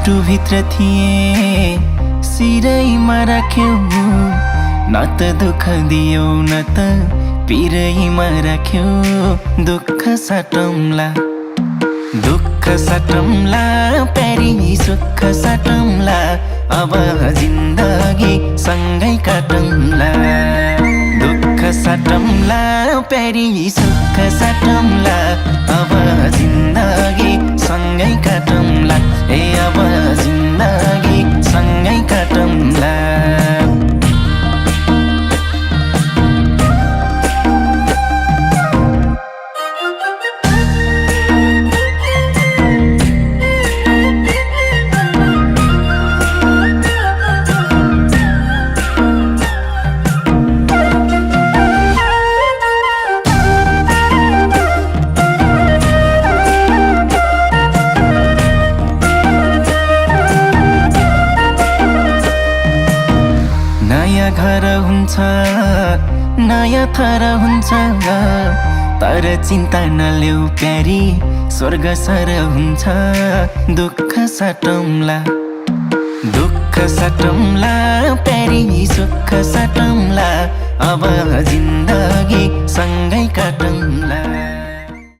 मुटुभित्र थिए सिरैमा राख्यौ न त दुःख दियौ न त पिरैमा राख्यौ दुःख साटौँला प्यारी सुख साटौँला अब जिन्दगी सँगै काटौँला दुःख साटौँला प्यारी सुख साटौँला अब जिन्दगी सँगै काटौँला ए अब जिन्दगी सँगै काटौँला नयाँ घर हुन्छ नयाँ थर हुन्छ तर चिन्ता नलेऊ प्यारी स्वर्ग सर हुन्छ दुःख साटौँला प्यारी सुख साटौँला अब जिन्दगी सँगै काटौँला।